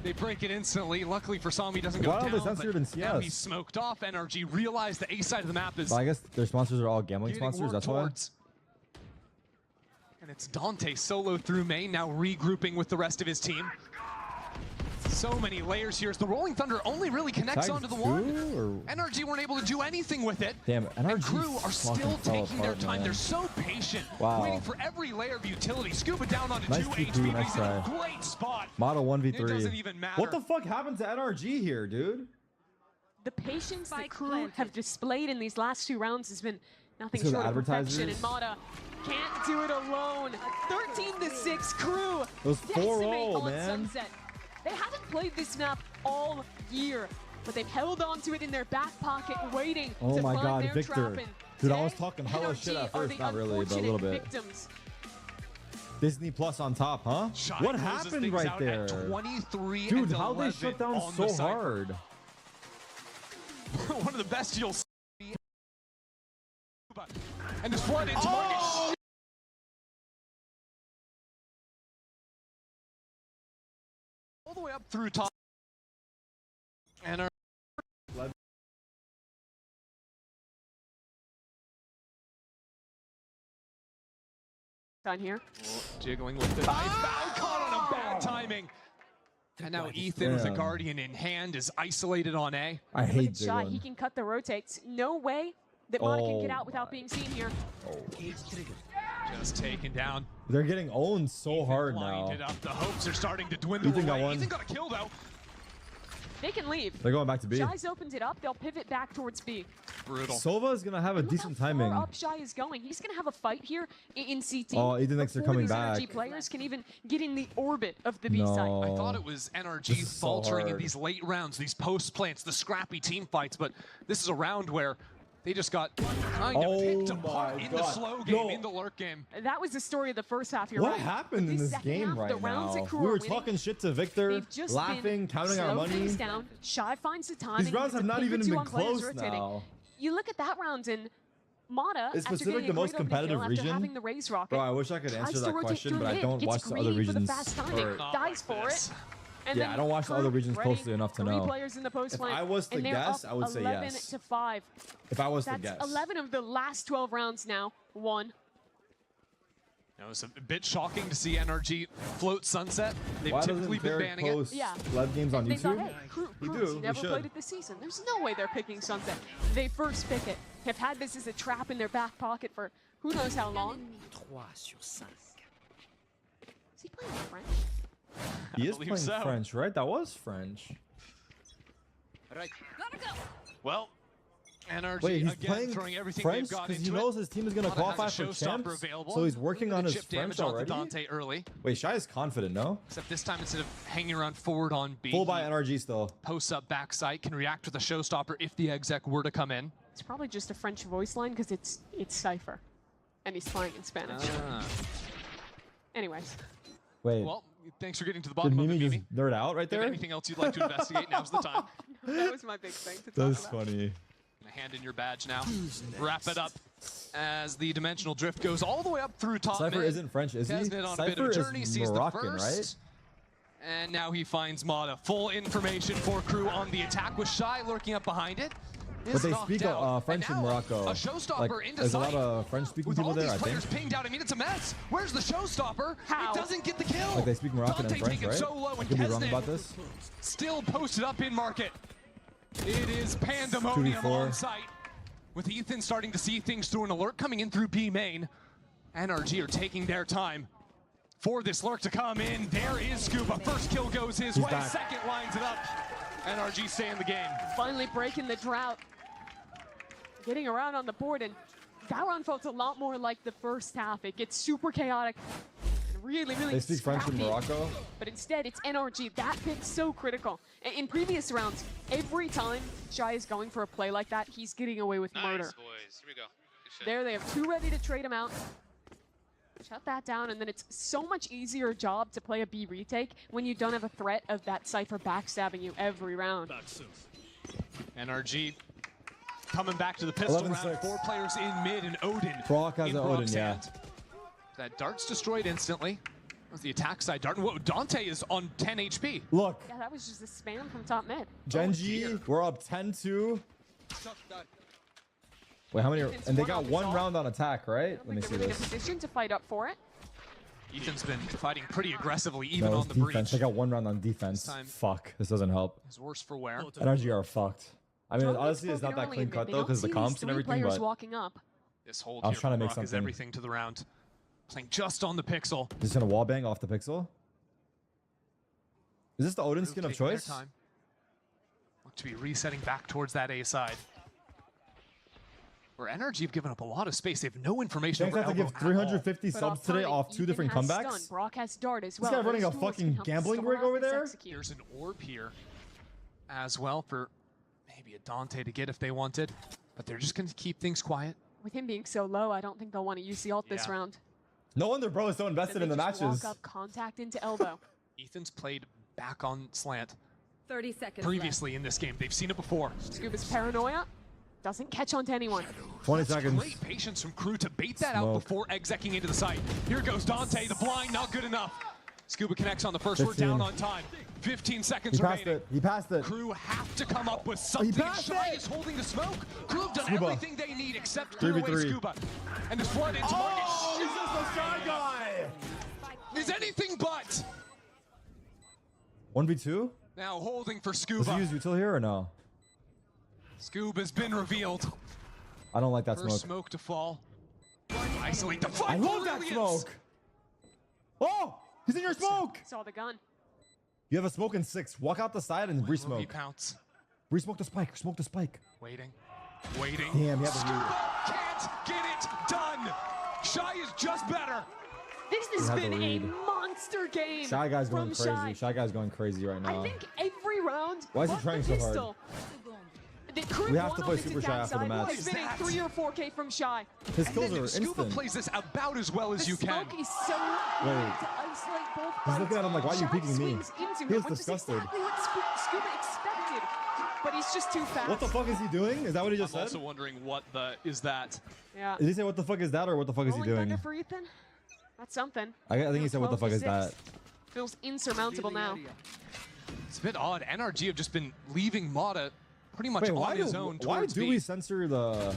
They break it instantly. Luckily for Psalm, he doesn't go Why down. don't they censor but it in now CS? he's smoked off. NRG realized the A side of the map is But I guess their sponsors are all gambling getting sponsors, worked that's why. towards. And it's Dante solo through main, now regrouping with the rest of his team. So many layers here as the Rolling Thunder only really connects onto the one. NRG weren't able to do anything with it. Damn, And NRG Crew are still taking their time. They're so patient, waiting for every layer of utility. Scuba down onto 2 HP, but he's in a great spot. Model 1v3. It doesn't even matter. What the fuck happened to NRG here, dude? The patience the Crew have displayed in these last 2 rounds has been nothing short of perfection, and Mata can't do it alone. 13-6 Crew. It was 4-0, man. Sunset. They haven't played this map all year, but they've held on to it in their back pocket, waiting to find their Victor. trap in. Dude, I was talking hella shit at first, not really, but a little bit. Victims. Disney Plus on top, huh? What happened right there? 23 Dude, how they shut down so hard? One of the best you'll see. And this flood into market. All the way up through top. And our on here. Jiggling with it. Caught on a bad timing. And now Ethan with the Guardian in hand is isolated on A. I hate Shy. He can cut the rotates. No way that Mata can get out without being seen here. Just taken down. They're getting owned so Ethan hard now. Up. The hopes are starting to dwindle Ethan got away. one. Ethan got a kill though. They can leave. They're going back to B. Shy's opened it up. They'll pivot back towards B. Brutal. Sova is gonna have a decent timing. Up Shy is going. He's gonna have a fight here in CT. Oh, Ethan thinks they're coming back. NRG players can even get in the orbit of the B side. I thought it was NRG faltering in these late rounds, these post plants, the scrappy team fights, but this is a round where they just got kind of picked apart in the slow game, in the lurk game. That was the story of the first half. What happened in this game right now? We were talking shit to Victor, laughing, counting our money. Down. Shy finds the time. These rounds have not even been close now. You look at that round and Mata, is Pacific the most competitive region? Bro, I wish I could answer that question, but I don't watch the other regions. Dies for it. And yeah, I don't watch the other regions closely enough to know. Players in the post if I was to guess, I would say yes. 11-5. If I was to guess. 11 of the last 12 rounds now won. It was a bit shocking to see NRG float Sunset. They've typically been banning it. Live games on YouTube? Thought, hey, Crew never played it this season. There's no way they're picking Sunset. They first pick it. Have had this as a trap in their back pocket for who knows how long. Is he playing French? He is playing French, right? That was French. Right. Well, NRG Wait, he's again playing throwing everything French because he knows his team is going to qualify for champs, so he's working on his French already. Dante early. Wait, Shy is confident, no? Except this time, instead of hanging around forward on B, full by NRG still. Posts up backside, can react with a showstopper if the exec were to come in. It's probably just a French voice line because it's Cypher, and he's playing in Spanish. Anyways. Wait. Well, thanks for getting to the bottom of it, Mimi. Just nerd out right there? Anything else you'd like to investigate? Now's the time. That was my big thing to talk That's about. funny. Hand in your badge now. Wrap it up as the dimensional drift goes all the way up through top Cypher mid. isn't French, is he? On Cypher a bit of a journey, is sees Moroccan, the first, right? And now he finds Mata. Full information for Crew on the attack with Shy lurking up behind it. But they speak French in Morocco. A showstopper into there's sight. a lot of French-speaking people there, I think. With all these players pinged out, I mean, it's a mess. Where's the showstopper? How? It doesn't get the kill. Like they speak Moroccan and French, right? Solo I and could be wrong about this. Still posted up in market. It is pandemonium on site. With Ethan starting to see things through an alert coming in through B main. NRG are taking their time for this lurk to come in. There is Scuba. First kill goes his way. Back. Second lines it up. NRG stay in the game. Finally breaking the drought. Getting around on the board, and that round felt a lot more like the first half. It gets super chaotic and really They speak French in Morocco? But instead, it's NRG. That pick's so critical. In previous rounds, every time Shy is going for a play like that, he's getting away with murder. Nice, boys. Here we go. There, they have 2 ready to trade him out. Shut that down, and then it's so much easier job to play a B retake when you don't have a threat of that Cypher backstabbing you every round. NRG coming back to the pistol round. 4 players in mid, and Odin. Brock has an Odin, yeah. That dart's destroyed instantly. With the attack side, Dart. Whoa, Dante is on 10 HP. Look. Yeah, that was just a spam from top mid. Genji, we're up 10-2. Wait, how many? And they got 1 round on attack, right? Let me see they're in a this. position to fight up for it. Ethan's been fighting pretty aggressively, even No, on the defense. breach. I got one round on defense. This time- Fuck. This doesn't help. Is worse for wear. NRG are fucked. I mean, Drone honestly, it's spoken not that early clean in cut mid. They though, don't because the see these comps and three everything. players But walking up. This hold I was here trying to from make Brock is something. everything to the round. Playing just on the pixel. just gonna wall bang off the pixel. Is this the Odin Crew skin of taking their choice? time. Look to be resetting back towards that A side. Where NRG have given up a lot of space. They have no information Thanks, over I have to Elbow give at all. 350 But subs off today timing, off 2 Ethan different has comebacks. stun. Brock has dart as This well. guy running Those a duels fucking can help gambling stall rig out over this there? execute. There's an orb here as well for maybe a Dante to get if they wanted. But they're just going to keep things quiet. With him being so low, I don't think they'll want to use the ult this Yeah. round. No wonder bro is so invested Then in the they just matches. walk up, contact into elbow. Ethan's played back on slant 30 seconds previously in this game. They've seen it before. Scuba's paranoia doesn't catch on to anyone. 20 That's seconds. great patience from Crew to bait that out Smoke. before execing into the site. Here goes Dante, the blind, not good enough. Scuba connects on the first. 15. We're down on time. 15 seconds He passed remaining. it. He passed it. Crew have to come up with something. passed Shy it! is holding the smoke. Crew have done Scuba. everything they need except clear away 3v3. Scuba. And this flood into Oh, he's market. just a shy guy. Is anything but. 1v2? Now holding for Does he Scuba. use util here or no? Scuba's been revealed. I don't like that First smoke. smoke to fall. Isolate the I fight. love that smoke. Oh, he's in your smoke. Saw the gun. You have a smoke in 6. Walk out the side and re-smoke. Pounce. Re-smoke the spike. Smoke the spike. Waiting. Waiting. Damn, he had the Scuba can't get it done. Shy is just better. This has had the been a lead. monster game. Shy guy's from going crazy. Shy. Shy guy's going crazy right now. I think every round. Why is he but trying the so hard? pistol, the Crew We have won to on play this Super Shy attack after the side. match. It's been a What is 3 or 4K from Shy. His And kills then are Scuba instant. plays this about as well as The you can. smoke is so good Wait. to isolate both He's fights. looking at him like, why are you Shy peeking me? swings into He him, was which is disgusted. exactly what Scuba expected, but he's just too fast. What the fuck is he doing? Is that what he just I'm said? also wondering what the is that. Yeah. Did he say what the fuck is that or what the fuck is he Rolling doing? Thunder for Ethan? That's something. I think he said what the 12 fuck to is 6. that. Feels insurmountable now. It's a bit odd. NRG have just been leaving Mata pretty much Wait, on why his do, own why towards do B. we censor the...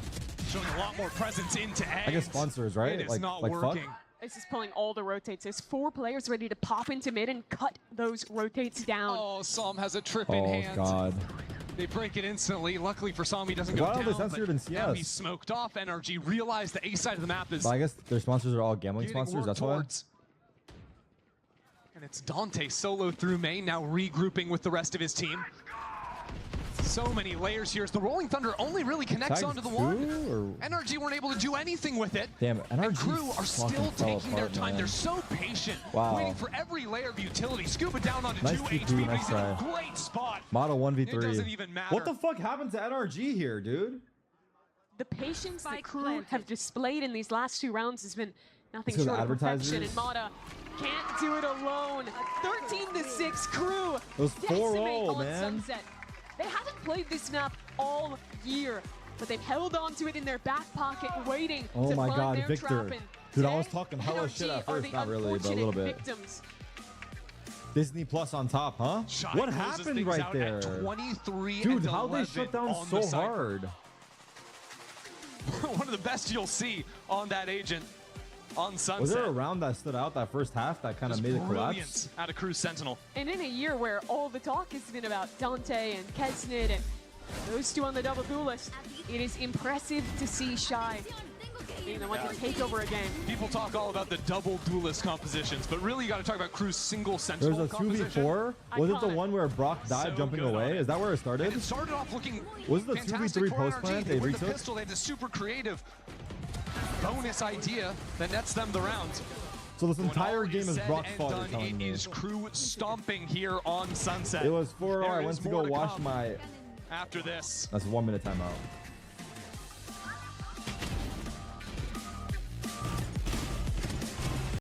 Showing a lot more presence into A. I guess sponsors, right? It is Like- not like fuck? working. This is pulling all the rotates. There's 4 players ready to pop into mid and cut those rotates down. Oh, Psalm has a trip in Oh, hand. God. They break it instantly. Luckily for Psalm, he doesn't Why go don't they down. censor but it in now CS? he's smoked off. NRG realized the A side of the map is But I guess their sponsors are all gambling getting sponsors, worked that's why? towards. And it's Dante solo through main, now regrouping with the rest of his team. So many layers here as the Rolling Thunder only really connects Tags onto the 2 one. or- NRG weren't able to do anything with it. Damn, And NRG Crew are still fucking fell taking their apart, time. man. They're so patient, Wow. waiting for every layer of utility. Scuba down onto Nice 2 TP, HP, but nice he's in a try. great spot. Model 1v3. It doesn't even matter. What the fuck happened to NRG here, dude? The patience the Spike Crew planted. have displayed in these last 2 rounds has been nothing Because short of advertisers- perfection. And Mata can't do it alone. 13-6 Crew. It was 4-0, decimate on man. Sunset. They haven't played this map all year, but they've held on to it in their back pocket, waiting Oh to my find God, their Victor. trap in. Dude, I They, was talking hella shit at NRG, are first. the Not really, but a little unfortunate bit. victims. Disney Plus on top, huh? Shy What closes happened things right out there? at 23 Dude, and how they 11 shut down on so the side. hard? One of the best you'll see on that agent on Sunset. Was there a round that stood out that first half that kind of made it collapse? Brilliance out of Crew Sentinel. And in a year where all the talk has been about Dante and Kesnit and those 2 on the double duelist, it is impressive to see Shy being the one to take over a game. People talk all about the double duelist compositions, but really you got to talk about Crew's single Sentinel There's a composition. 2v4. Was it the Iconic. one where Brock died So jumping good on away? it. Is that where it started? And it started off looking Was it the fantastic 2v3 for post NRG. plant they With the retook? pistol, they had a super creative bonus idea that nets them the round. So this When entire all game is said Brock's and fault, you're done, telling it me. is Crew stomping here on Sunset. It was 4-0. I There went is to more go wash come my... after this. That's a 1-minute timeout.